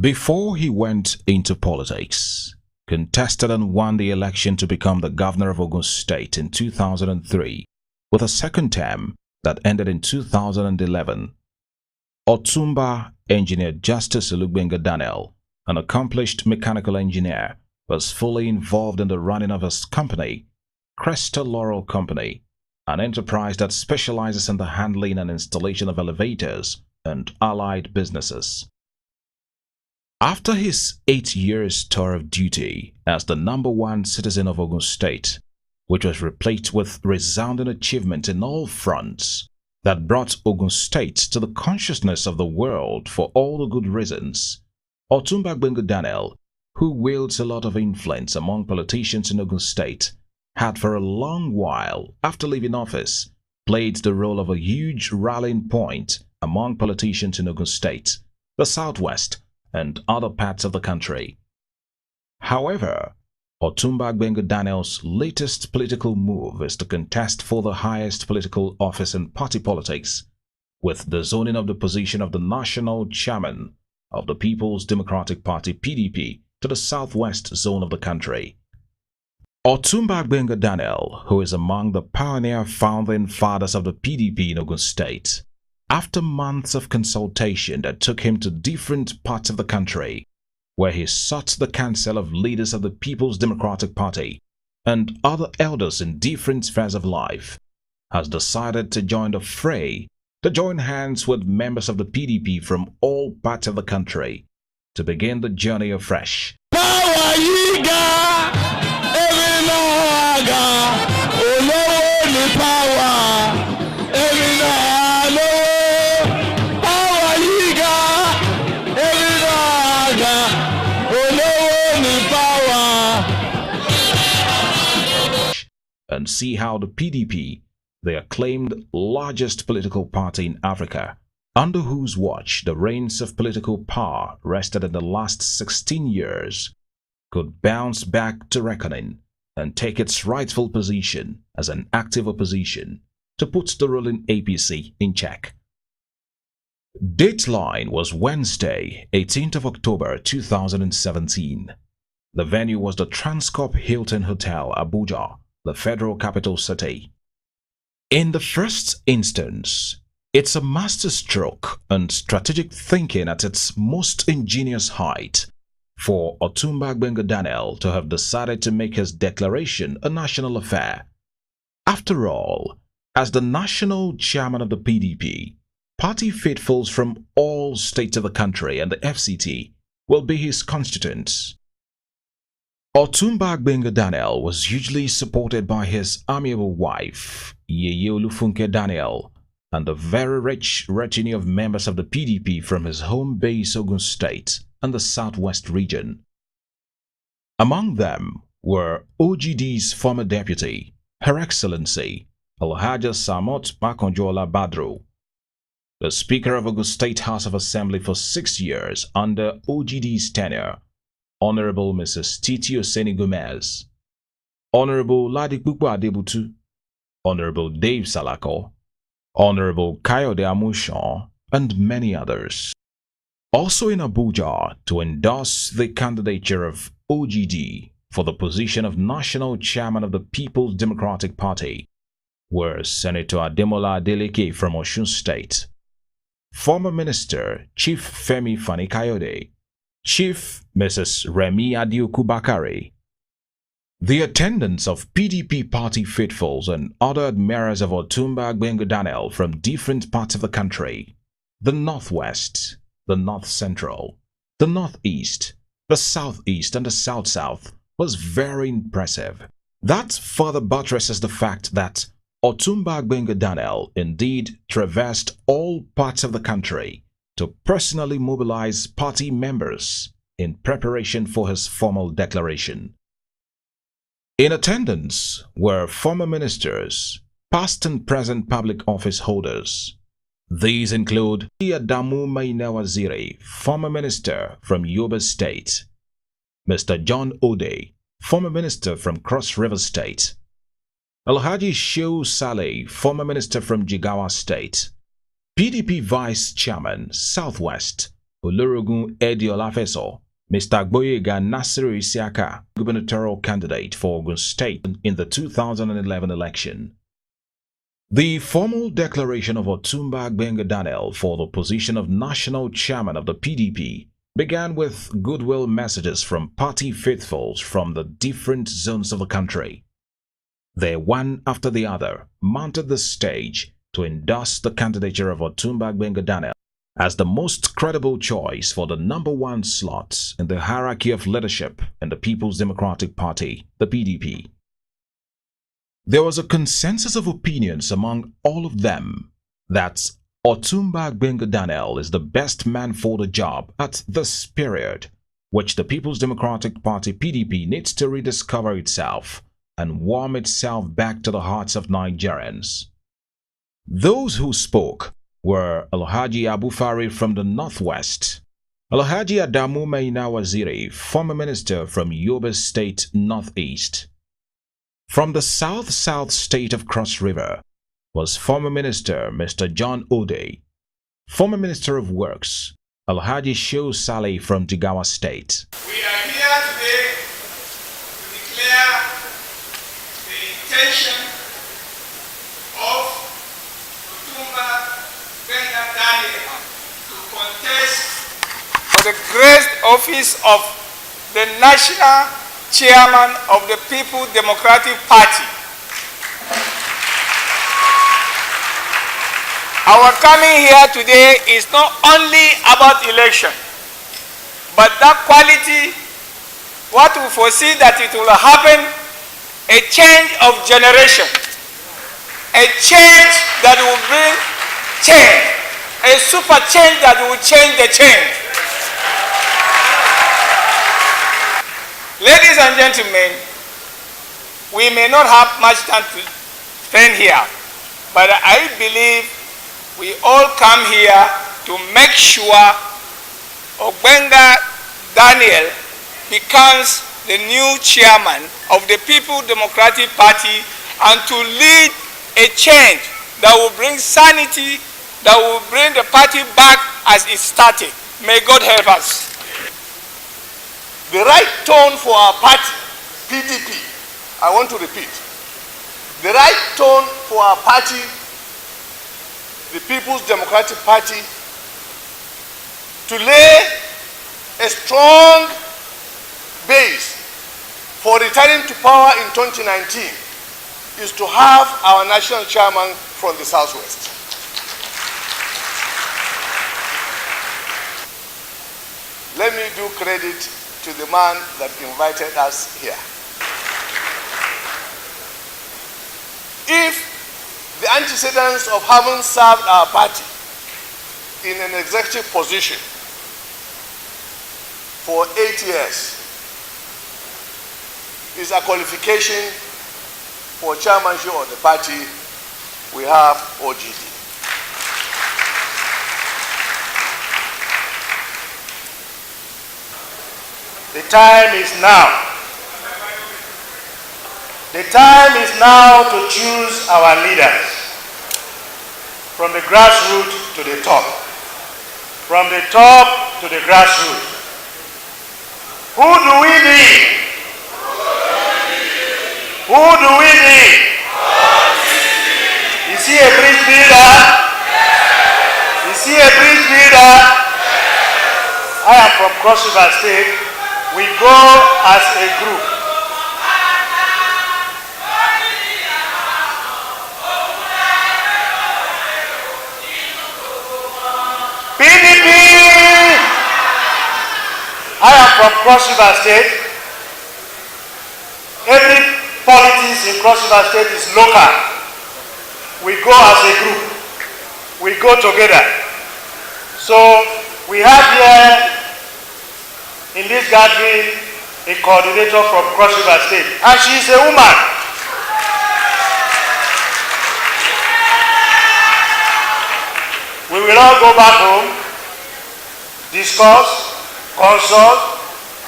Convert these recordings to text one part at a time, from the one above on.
Before he went into politics, contested and won the election to become the governor of Ogun State in 2003 with a second term that ended in 2011. Otunba engineer Justice Gbenga Daniel, an accomplished mechanical engineer, was fully involved in the running of his company, Crystal Laurel Company, an enterprise that specializes in the handling and installation of elevators and allied businesses. After his 8 years tour of duty as the #1 citizen of Ogun State, which was replete with resounding achievement in all fronts that brought Ogun State to the consciousness of the world for all the good reasons, Otunba Gbenga Daniel, who wields a lot of influence among politicians in Ogun State, had for a long while after leaving office played the role of a huge rallying point among politicians in Ogun State, the Southwest, and other parts of the country. However, Otunba Gbenga Daniel's latest political move is to contest for the highest political office in party politics, with the zoning of the position of the national chairman of the People's Democratic Party (PDP) to the southwest zone of the country. Otunba Gbenga Daniel, who is among the pioneer founding fathers of the PDP in Ogun State, after months of consultation that took him to different parts of the country, where he sought the counsel of leaders of the People's Democratic Party and other elders in different spheres of life, has decided to join the fray, to join hands with members of the PDP from all parts of the country to begin the journey afresh. And see how the PDP, the acclaimed largest political party in Africa, under whose watch the reins of political power rested in the last 16 years, could bounce back to reckoning and take its rightful position as an active opposition to put the ruling APC in check. Dateline was Wednesday, 18th of October 2017. The venue was the Transcorp Hilton Hotel, Abuja, the federal capital city. In the first instance, it's a masterstroke and strategic thinking at its most ingenious height for Otunba Gbenga Daniel to have decided to make his declaration a national affair. After all, as the national chairman of the PDP, party faithfuls from all states of the country and the FCT will be his constituents. Otunba Gbenga Daniel was hugely supported by his amiable wife, Yeye Olufunke Daniel, and a very rich retinue of members of the PDP from his home base Ogun State and the Southwest region. Among them were OGD's former deputy, Her Excellency Alhaja Samot Makonjola Badru, the Speaker of Ogun State House of Assembly for 6 years under OGD's tenure, Honorable Mrs. Titi Oseni Gomez, Honorable Ladikpukpo Adebutu, Honorable Dave Salako, Honorable Kayode Amushan, and many others. Also in Abuja to endorse the candidature of OGD for the position of National Chairman of the People's Democratic Party were Senator Ademola Adeleke from Osun State, former Minister Chief Femi Fani-Kayode, Chief Mrs. Remi Adioku Bakare. The attendance of PDP party faithfuls and other admirers of Otunba Gbenga Daniel from different parts of the country, the Northwest, the North Central, the Northeast, the Southeast, and the South-South was very impressive. That further buttresses the fact that Otunba Gbenga Daniel indeed traversed all parts of the country to personally mobilize party members in preparation for his formal declaration. In attendance were former ministers, past and present public office holders. These include Adamu Maina Waziri, former minister from Yobe State, Mr. John Ode, former minister from Cross River State, Alhaji Shehu Saleh, former minister from Jigawa State, PDP Vice Chairman, Southwest, Olurugun Edi Olafeso, Mr. Gbenga Nasiru Isiaka, gubernatorial candidate for Ogun State in the 2011 election. The formal declaration of Otunba Gbenga for the position of national chairman of the PDP began with goodwill messages from party faithfuls from the different zones of the country. They, one after the other, mounted the stage to endorse the candidature of Otunba Gbenga as the most credible choice for the #1 slot in the hierarchy of leadership in the People's Democratic Party, the PDP. There was a consensus of opinions among all of them that Otunba Gbenga is the best man for the job at this period, which the People's Democratic Party PDP needs to rediscover itself and warm itself back to the hearts of Nigerians. Those who spoke were Alhaji Abufari from the Northwest, Alhaji Adamu Maina Waziri, former minister from Yobe State Northeast. From the South state of Cross River was former minister Mr. John Ode, former minister of works Alhaji Shehu Saleh from Jigawa State. We are here today to declare the intention of Otunba Gbenga to contest for the great office of the National Chairman of the People's Democratic Party. Our coming here today is not only about election, but that quality, what we foresee that it will happen, a change of generation, a change that will bring change, a super change that will change the change. Ladies and gentlemen, we may not have much time to spend here, but I believe we all come here to make sure Gbenga Daniel becomes the new chairman of the People's Democratic Party and to lead a change that will bring sanity, that will bring the party back as it started. May God help us. The right tone for our party, PDP, I want to repeat, the right tone for our party, the People's Democratic Party, to lay a strong base for returning to power in 2019 is to have our national chairman from the Southwest. Let me do credit to the man that invited us here. If the antecedents of having served our party in an executive position for 8 years is a qualification for chairmanship of the party, we have OGD. The time is now. The time is now to choose our leaders from the grassroots to the top, from the top to the grassroots. Who do we need? Who do we need? Is he a bridge builder? Is he a bridge builder? I am from Cross River State. We go as a group. PDP! I am from Cross River State. Every politics in Cross River State is local. We go as a group. We go together. So we have here in this gathering a coordinator from Cross River State, and she is a woman. We will all go back home, discuss, consult,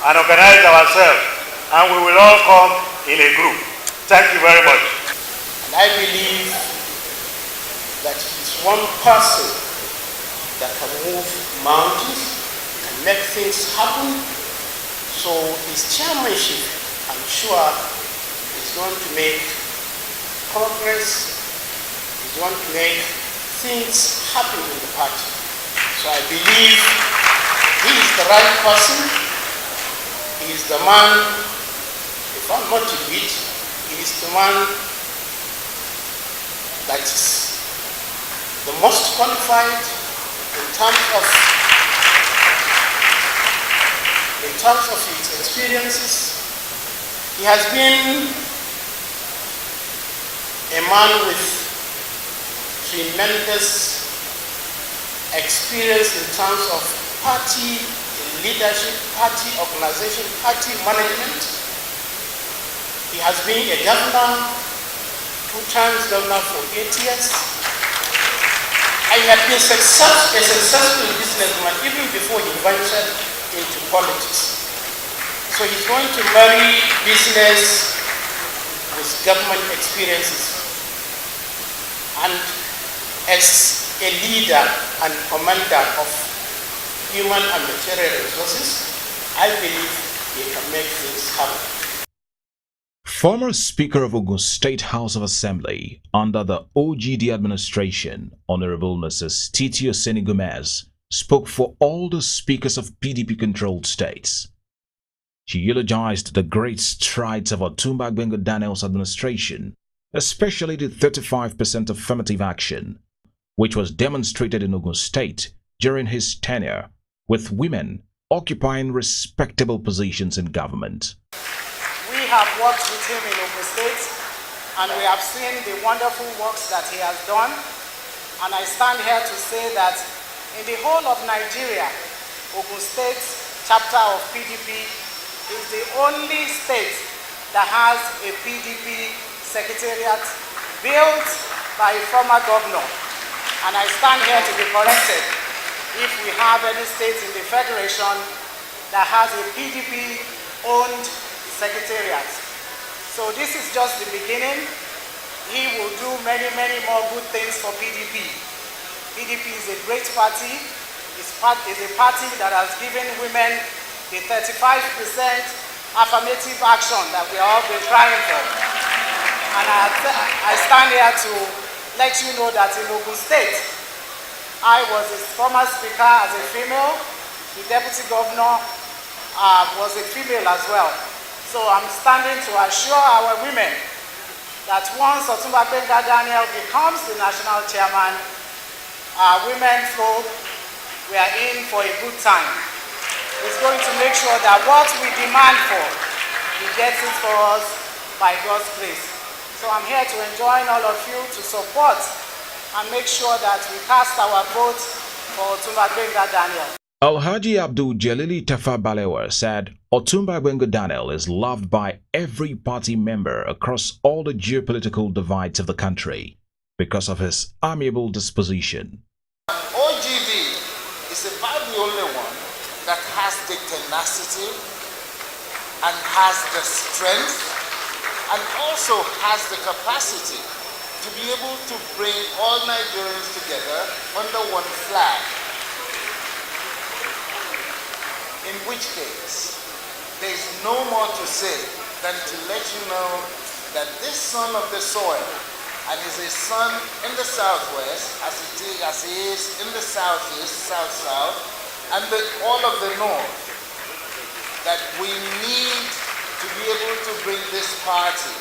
and organize ourselves, and we will all come in a group. Thank you very much. And I believe that he is one person that can move mountains, make things happen. So his chairmanship, I'm sure, is going to make progress, is going to make things happen in the party. So I believe he is the right person. He is the man, if I'm not to beat, he is the man that is the most qualified in terms of his experiences. He has been a man with tremendous experience in terms of party leadership, party organization, party management. He has been a governor, 2 times governor for 8 years. And he had been a successful businessman even before he ventured into politics. So he's going to marry business with government experiences. And as a leader and commander of human and material resources, I believe he can make things happen. Former Speaker of Ogun State House of Assembly under the OGD administration, Honorable Mrs. Titi Oseni Gomez, spoke for all the speakers of PDP-controlled states. She eulogized the great strides of Otunba Gbenga Daniel's administration, especially the 35% affirmative action, which was demonstrated in Ogun State during his tenure, with women occupying respectable positions in government. We have worked with him in Ogun State, and we have seen the wonderful works that he has done. And I stand here to say that in the whole of Nigeria, Ogun State chapter of PDP is the only state that has a PDP secretariat built by a former governor. And I stand here to be corrected if we have any state in the Federation that has a PDP-owned secretariat. So this is just the beginning. He will do many, many more good things for PDP. PDP is a great party. It's a party that has given women the 35% affirmative action that we all been crying for. And I stand here to let you know that in Ogun State, I was a former speaker as a female. The deputy governor was a female as well. So I'm standing to assure our women that once Otunba Gbenga Daniel becomes the national chairman, women folk, we are in for a good time. He's going to make sure that what we demand for, he gets it for us by God's grace. So I'm here to join all of you to support and make sure that we cast our vote for Otunba Gbenga Daniel. Alhaji Abdul Jalili Tafa Balewa said Otunba Gbenga Daniel is loved by every party member across all the geopolitical divides of the country because of his amiable disposition. OGD is about the only one that has the tenacity and has the strength and also has the capacity to be able to bring all Nigerians together under one flag. In which case, there is no more to say than to let you know that this son of the soil, and is a son in the southwest, as he is in the southeast, south-south, and all of the north, that we need to be able to bring this party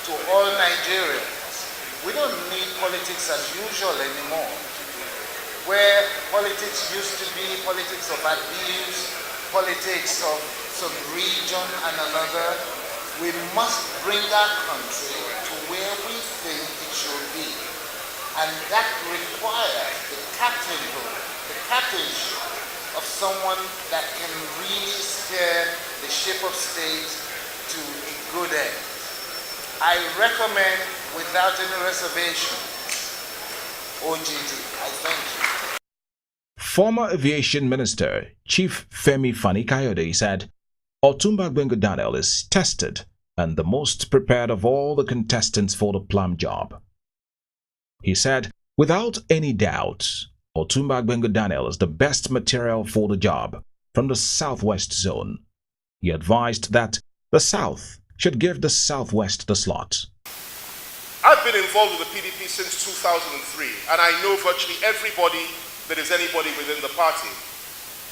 to all Nigerians. We don't need politics as usual anymore, where politics used to be politics of abuse, politics of some region and another. We must bring our country to where we think it should be. And that requires the captainship of someone that can really steer the ship of state to a good end. I recommend, without any reservation, OGD. I thank you. Former Aviation Minister Chief Fani-Kayode said Otunba Gbenga Daniel is tested and the most prepared of all the contestants for the plum job. He said, without any doubt, Otunba Gbenga Daniel is the best material for the job from the Southwest Zone. He advised that the South should give the Southwest the slot. I've been involved with the PDP since 2003, and I know virtually everybody that is anybody within the party.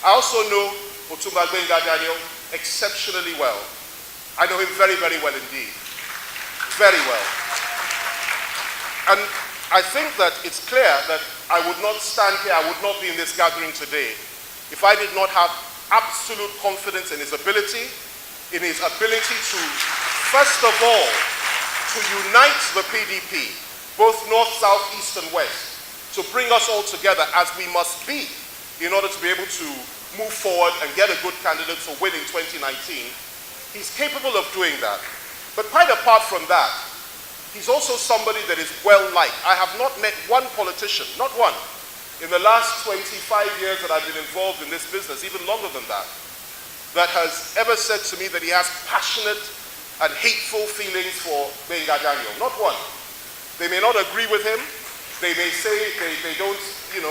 I also know Otunba Gbenga exceptionally well. I know him very, very well indeed. Very well. And I think that it's clear that I would not stand here, I would not be in this gathering today if I did not have absolute confidence in his ability to, first of all, to unite the PDP, both north, south, east, and west, to bring us all together as we must be in order to be able to move forward and get a good candidate to win in 2019. He's capable of doing that. But quite apart from that, he's also somebody that is well-liked. I have not met one politician, not one, in the last 25 years that I've been involved in this business, even longer than that, that has ever said to me that he has passionate and hateful feelings for Gbenga Daniel. Not one. They may not agree with him. They may say they don't,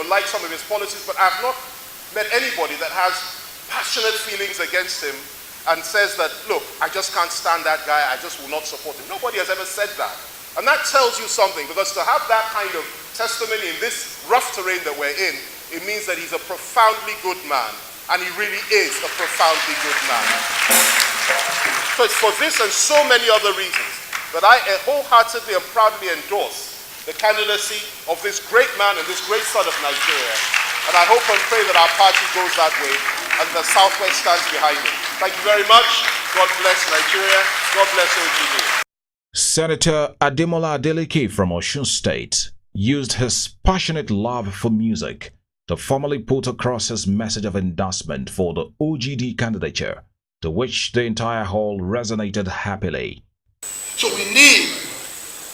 like some of his policies, but I've not met anybody that has passionate feelings against him and says that, look, I just can't stand that guy, I just will not support him. Nobody has ever said that. And that tells you something, because to have that kind of testimony in this rough terrain that we're in, it means that he's a profoundly good man, and he really is a profoundly good man. So it's for this and so many other reasons that I wholeheartedly and proudly endorse the candidacy of this great man and this great son of Nigeria. And I hope and pray that our party goes that way and the Southwest stands behind it. Thank you very much. God bless Nigeria. God bless OGD. Senator Ademola Adeleke from Osun State used his passionate love for music to formally put across his message of endorsement for the OGD candidature, to which the entire hall resonated happily. So we need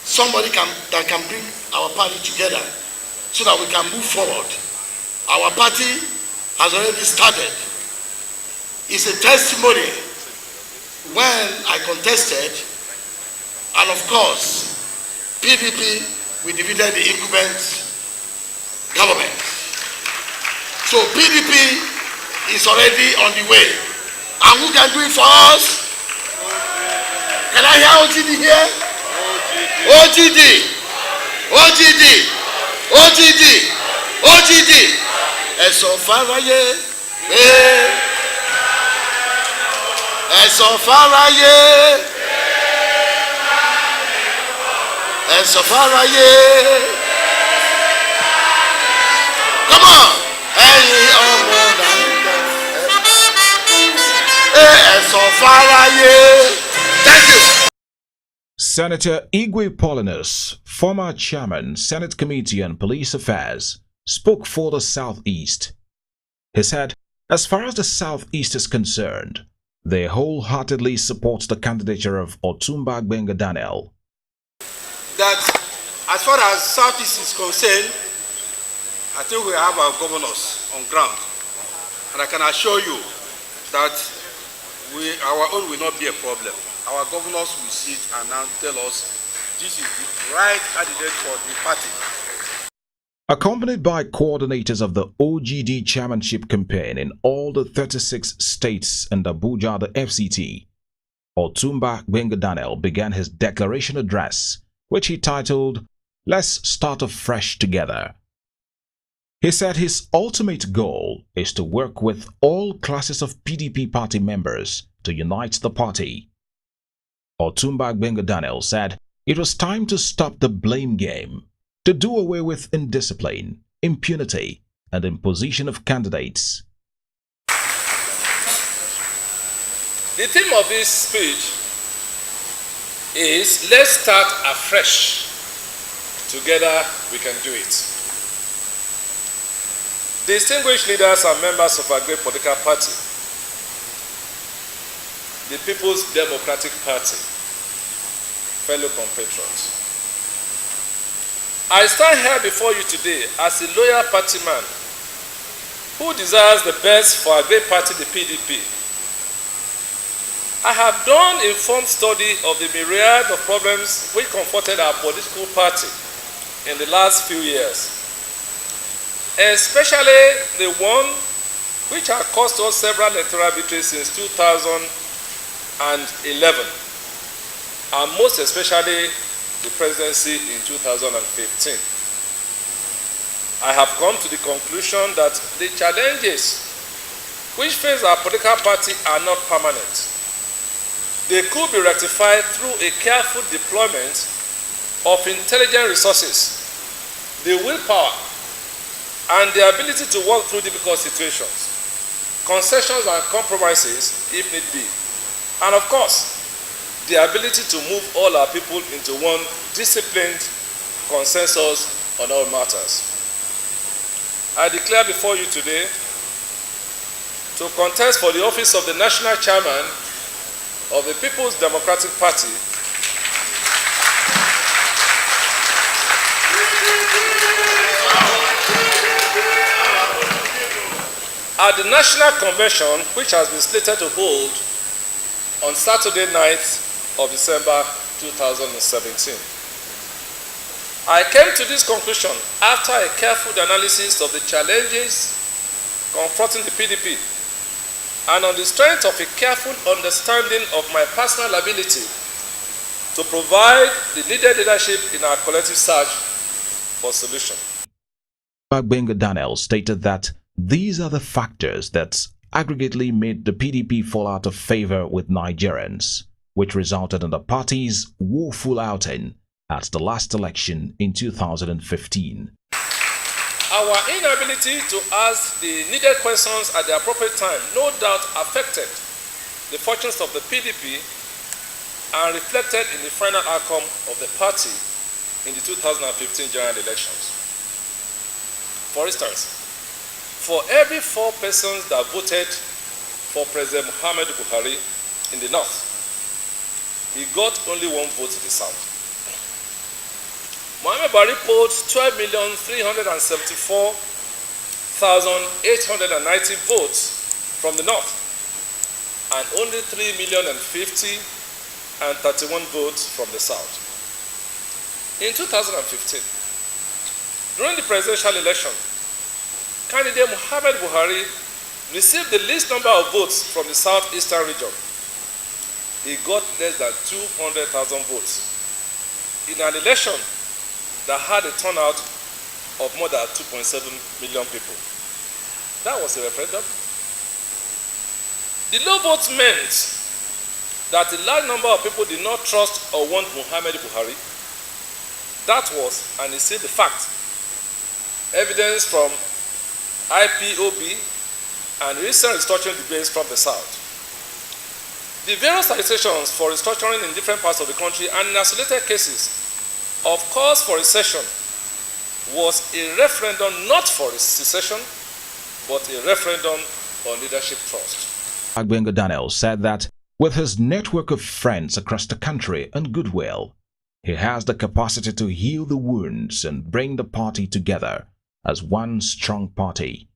somebody that can bring our party together so that we can move forward. Our party has already started. It's a testimony when I contested, and of course, PDP, we defeated the incumbent government. So PDP is already on the way. And who can do it for us? Can I hear OGD here? OGD! OGD! OGD! OGD! Ẹ̀sọ̀ fáráyé! Ẹ̀sọ̀ fáráyé! Ẹ̀sọ̀ fáráyé! Come on! Ẹ̀yin ọmọ Nàìjíríà. Ẹ̀sọ̀ fáráyé! Thank you. Senator Igwe Paulinus, former chairman, Senate Committee on Police Affairs, spoke for the Southeast. He said, as far as the Southeast is concerned, they wholeheartedly support the candidature of Otunba Gbenga Daniel. That as far as Southeast is concerned, I think we have our governors on ground. And I can assure you that our own will not be a problem. Our governors will sit and now tell us this is the right candidate for the party. Accompanied by coordinators of the OGD chairmanship campaign in all the 36 states and Abuja, the FCT, Otunba Gbenga Daniel began his declaration address, which he titled, "Let's Start Afresh Together." He said his ultimate goal is to work with all classes of PDP party members to unite the party. Otunba Gbenga Daniel said it was time to stop the blame game, to do away with indiscipline, impunity, and imposition of candidates. The theme of this speech is, let's start afresh. Together we can do it. Distinguished leaders and members of our great political party, the People's Democratic Party, fellow compatriots, I stand here before you today as a loyal party man who desires the best for our great party, the PDP. I have done informed study of the myriad of problems which confronted our political party in the last few years, especially the one which had cost us several electoral victories since 2011, and most especially the presidency in 2015. I have come to the conclusion that the challenges which face our political party are not permanent. They could be rectified through a careful deployment of intelligent resources, the willpower, and the ability to work through difficult situations, concessions and compromises if need be, and of course, the ability to move all our people into one disciplined consensus on all matters. I declare before you today to contest for the office of the National Chairman of the People's Democratic Party at the National Convention, which has been slated to hold on Saturday night of December 2017. I came to this conclusion after a careful analysis of the challenges confronting the PDP and on the strength of a careful understanding of my personal ability to provide the needed leadership in our collective search for solution. Gbenga stated that these are the factors that aggregately made the PDP fall out of favor with Nigerians, which resulted in the party's woeful outing at the last election in 2015. Our inability to ask the needed questions at the appropriate time no doubt affected the fortunes of the PDP and reflected in the final outcome of the party in the 2015 general elections. For instance, for every 4 persons that voted for President Muhammadu Buhari in the north, he got only 1 vote in the south. Muhammadu Buhari polled 12,374,890 votes from the north and only 3,050,031 votes from the south. In 2015, during the presidential election, candidate Muhammadu Buhari received the least number of votes from the southeastern region. He got less than 200,000 votes in an election that had a turnout of more than 2.7 million people. That was a referendum. The low votes meant that a large number of people did not trust or want Muhammadu Buhari. That was, and is still the fact, evidence from IPOB and recent restructuring debates from the South. The various agitations for restructuring in different parts of the country and in isolated cases of cause for recession was a referendum not for secession, but a referendum on leadership trust. Gbenga said that with his network of friends across the country and goodwill, he has the capacity to heal the wounds and bring the party together as one strong party.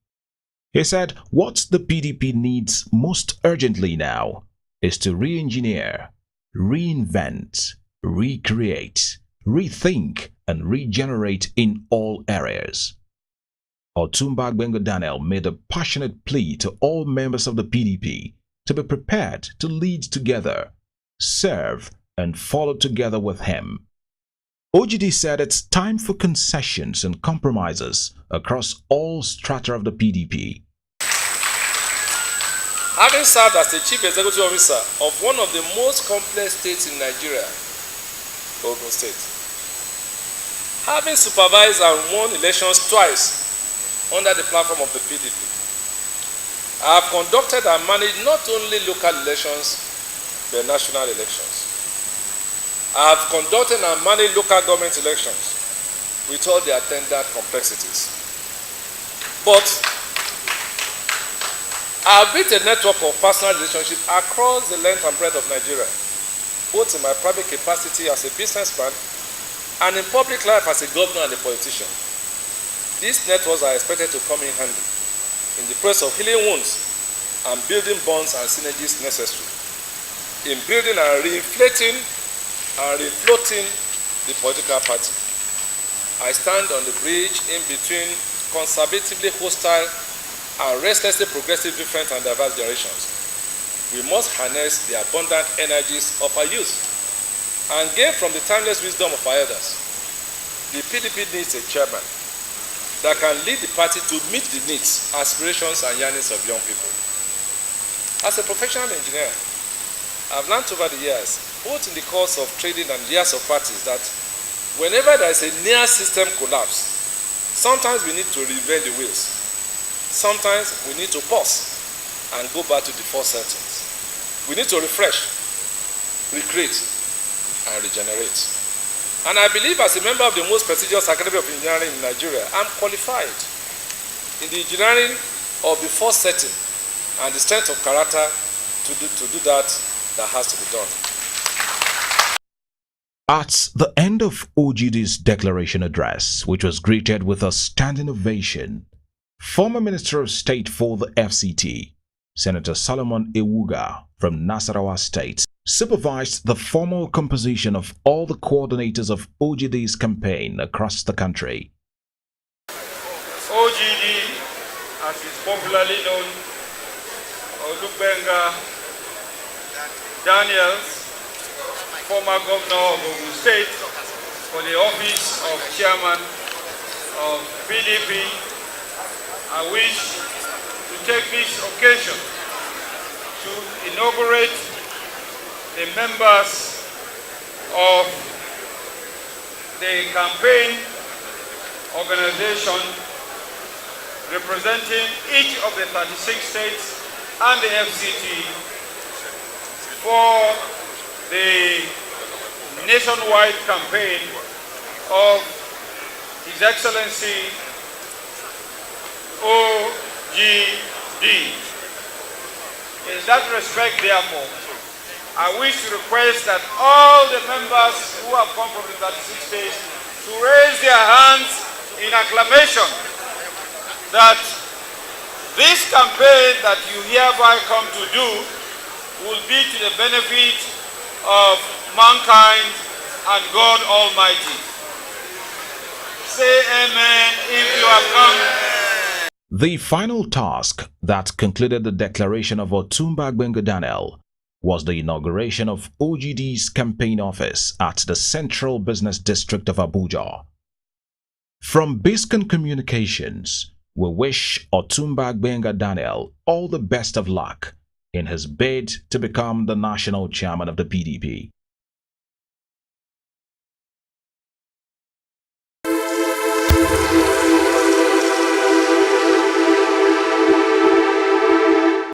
He said what the PDP needs most urgently now is to re-engineer, reinvent, recreate, rethink, and regenerate in all areas. Otunba Gbenga made a passionate plea to all members of the PDP to be prepared to lead together, serve, and follow together with him. OGD said it's time for concessions and compromises across all strata of the PDP. Having served as the Chief Executive Officer of one of the most complex states in Nigeria, Ogun State, having supervised and won elections twice under the platform of the PDP, I have conducted and managed not only local elections, but national elections. I have conducted and managed local government elections with all the attendant complexities. But I have built a network of personal relationships across the length and breadth of Nigeria, both in my private capacity as a businessman and in public life as a governor and a politician. These networks are expected to come in handy in the process of healing wounds and building bonds and synergies necessary in building and reinflating and refloating the political party. I stand on the bridge in between conservatively hostile and restlessly progressive, different and diverse generations, we must harness the abundant energies of our youth and gain from the timeless wisdom of our elders. The PDP needs a chairman that can lead the party to meet the needs, aspirations, and yearnings of young people. As a professional engineer, I've learned over the years, both in the course of trading and years of practice, that whenever there is a near system collapse, sometimes we need to reinvent the wheels. Sometimes we need to pause and go back to default settings. We need to refresh, recreate, and regenerate. And I believe, as a member of the most prestigious Academy of Engineering in Nigeria, I'm qualified in the engineering of the first setting and the strength of character to do that has to be done. At the end of OGD's declaration address, which was greeted with a standing ovation, former Minister of State for the FCT, Senator Solomon Ewuga from Nasarawa State, supervised the formal composition of all the coordinators of OGD's campaign across the country. OGD, as is popularly known, or Gbenga Daniels, former governor of Ogun State, for the office of chairman of PDP, I wish to take this occasion to inaugurate the members of the campaign organization representing each of the 36 states and the FCT for the nationwide campaign of His Excellency OGD. In that respect, therefore, I wish to request that all the members who have come from the 36 states to raise their hands in acclamation that this campaign that you hereby come to do will be to the benefit of mankind and God Almighty. Say amen if you have come. The final task that concluded the declaration of Otunba Gbenga was the inauguration of OGD's campaign office at the Central Business District of Abuja. From Biscayne Communications, we wish Otunba Gbenga all the best of luck in his bid to become the national chairman of the PDP.